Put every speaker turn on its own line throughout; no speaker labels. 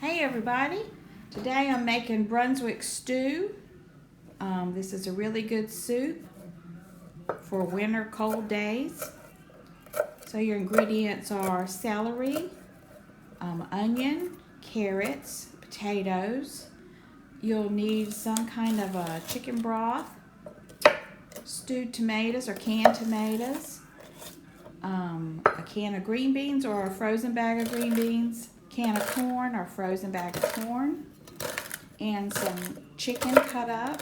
Hey everybody, today I'm making Brunswick stew. This is a really good soup for winter cold days. So your ingredients are celery, onion, carrots, potatoes. You'll need some kind of a chicken broth, stewed tomatoes or canned tomatoes, a can of green beans or a frozen bag of green beans, can of corn or frozen bag of corn, and some chicken cut up,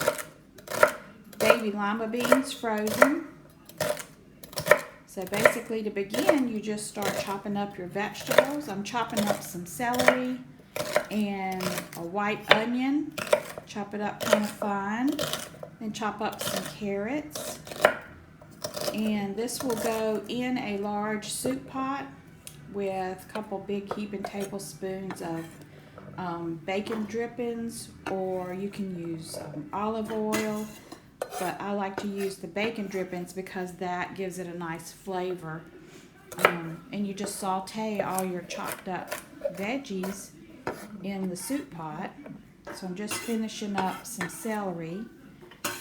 baby lima beans frozen. So basically to begin, you just start chopping up your vegetables. I'm chopping up some celery and a white onion. Chop it up kind of fine. Then chop up some carrots. And this will go in a large soup pot with a couple big heaping tablespoons of bacon drippings, or you can use olive oil, but I like to use the bacon drippings because that gives it a nice flavor. And you just saute all your chopped up veggies in the soup pot. So I'm just finishing up some celery,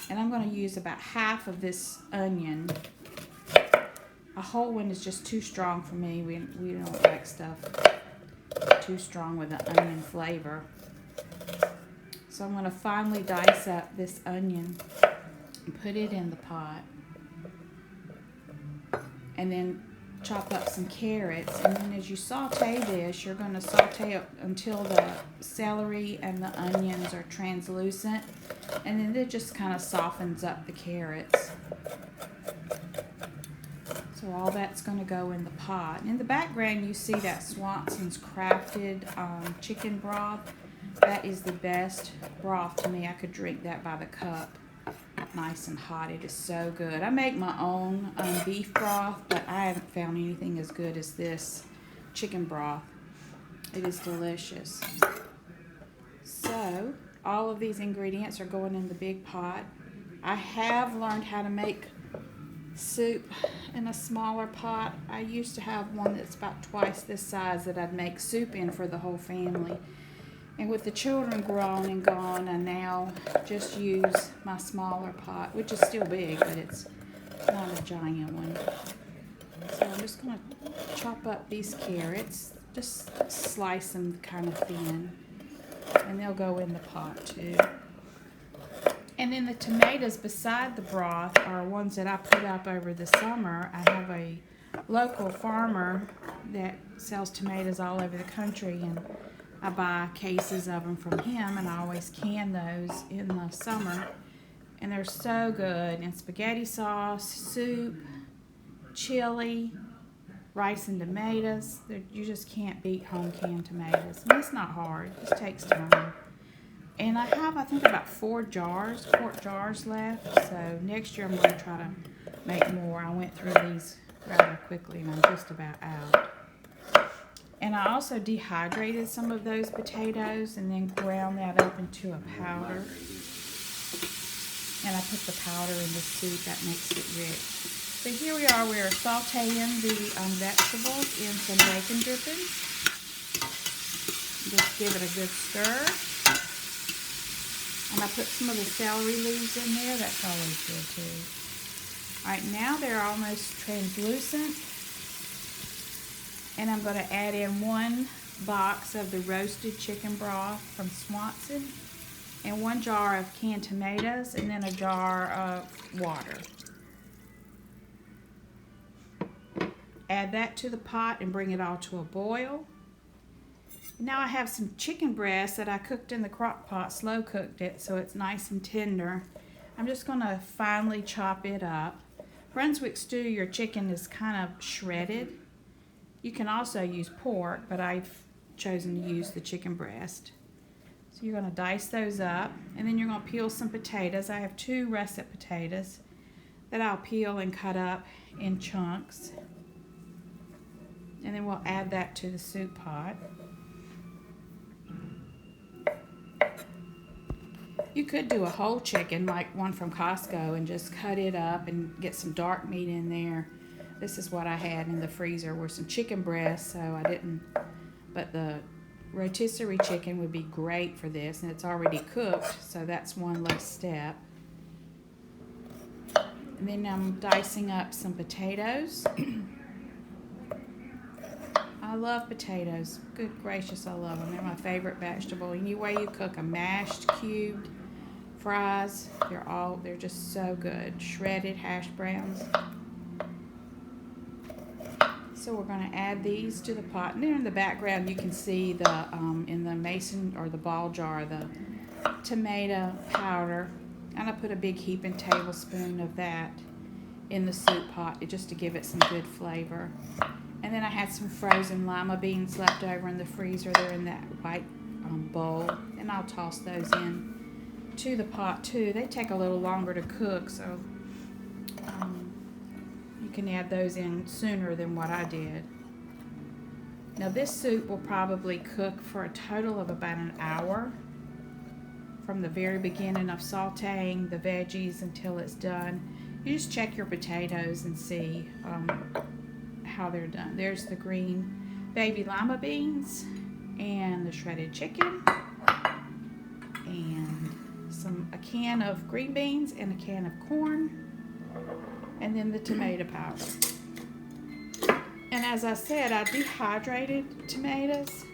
and I'm going to use about half of this onion. A whole one is just too strong for me. We don't like stuff too strong with the onion flavor. So I'm going to finely dice up this onion and put it in the pot. And then chop up some carrots. And then as you saute this, you're going to saute it until the celery and the onions are translucent. And then it just kind of softens up the carrots. So all that's going to go in the pot. In the background, you see that Swanson's Crafted chicken broth. That is the best broth to me. I could drink that by the cup, nice and hot. It is so good. I make my own beef broth, but I haven't found anything as good as this chicken broth. It is delicious. So all of these ingredients are going in the big pot. I have learned how to make soup in a smaller pot. I used to have one that's about twice this size that I'd make soup in for the whole family. And with the children grown and gone, I now just use my smaller pot, which is still big, but it's not a giant one. So I'm just going to chop up these carrots, just slice them kind of thin, and they'll go in the pot too. And then the tomatoes beside the broth are ones that I put up over the summer. I have a local farmer that sells tomatoes all over the country, and I buy cases of them from him, and I always can those in the summer. And they're so good in spaghetti sauce, soup, chili, rice and tomatoes. You just can't beat home canned tomatoes. And it's not hard, it just takes time. And I have, I think, about 4 quart jars left. So next year I'm going to try to make more. I went through these rather quickly and I'm just about out. And I also dehydrated some of those potatoes and then ground that up into a powder. And I put the powder in the soup. That makes it rich. So here we are. We're sauteing the vegetables in some bacon drippings. Just give it a good stir. And I put some of the celery leaves in there. That's always good too. All right, now they're almost translucent. And I'm going to add in 1 box of the roasted chicken broth from Swanson, and 1 jar of canned tomatoes, and then a jar of water. Add that to the pot and bring it all to a boil. Now I have some chicken breast that I cooked in the crock pot, slow cooked it so it's nice and tender. I'm just going to finely chop it up. Brunswick stew, your chicken is kind of shredded. You can also use pork, but I've chosen to use the chicken breast. So you're going to dice those up, and then you're going to peel some potatoes. I have 2 russet potatoes that I'll peel and cut up in chunks. And then we'll add that to the soup pot. You could do a whole chicken like one from Costco and just cut it up and get some dark meat in there. This is what I had in the freezer were some chicken breasts, so I didn't, but the rotisserie chicken would be great for this, and it's already cooked, so that's one less step. And then I'm dicing up some potatoes. I love potatoes. Good gracious, I love them. They're my favorite vegetable. Any way you cook them, mashed, cubed, fries, they're just so good. Shredded hash browns. So we're going to add these to the pot. And there in the background you can see the in the mason or the ball jar the tomato powder. And I put a big heaping tablespoon of that in the soup pot just to give it some good flavor. And then I had some frozen lima beans left over in the freezer. They're in that white bowl, and I'll toss those in to the pot too. They take a little longer to cook, so you can add those in sooner than what I did. Now this soup will probably cook for a total of about an hour, from the very beginning of sauteing the veggies until it's done. You just check your potatoes and see how they're done. There's the green baby lima beans and the shredded chicken and a can of green beans and a can of corn, and then the tomato powder. And as I said, I dehydrated tomatoes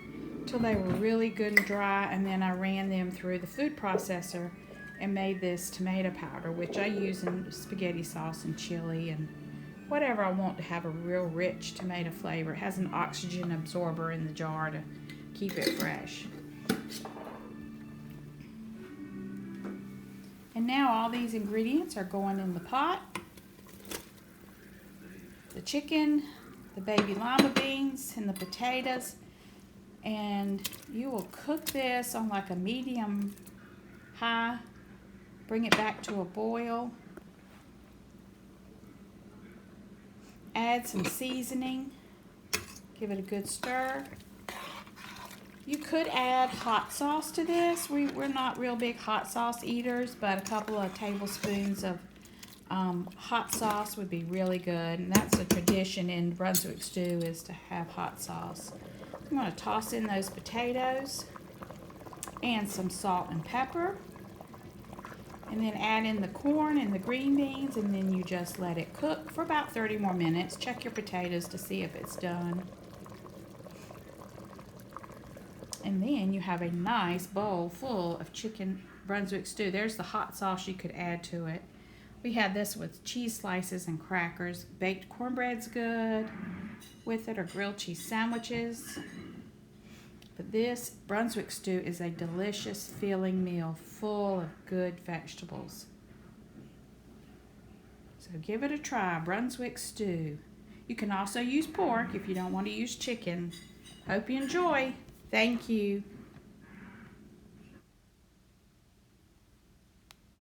till they were really good and dry, and then I ran them through the food processor and made this tomato powder, which I use in spaghetti sauce and chili and whatever I want to have a real rich tomato flavor. It has an oxygen absorber in the jar to keep it fresh. And now all these ingredients are going in the pot. The chicken, the baby lima beans, and the potatoes. And you will cook this on like a medium high. Bring it back to a boil. Add some seasoning. Give it a good stir. You could add hot sauce to this. We're not real big hot sauce eaters, but a couple of tablespoons of hot sauce would be really good. And that's a tradition in Brunswick stew, is to have hot sauce. I'm going to toss in those potatoes and some salt and pepper. And then add in the corn and the green beans, and then you just let it cook for about 30 more minutes. Check your potatoes to see if it's done. And then you have a nice bowl full of chicken Brunswick stew. There's the hot sauce you could add to it. We had this with cheese slices and crackers. Baked cornbread's good with it, or grilled cheese sandwiches. But this Brunswick stew is a delicious, filling meal full of good vegetables. So give it a try, Brunswick stew. You can also use pork if you don't want to use chicken. Hope you enjoy. Thank you.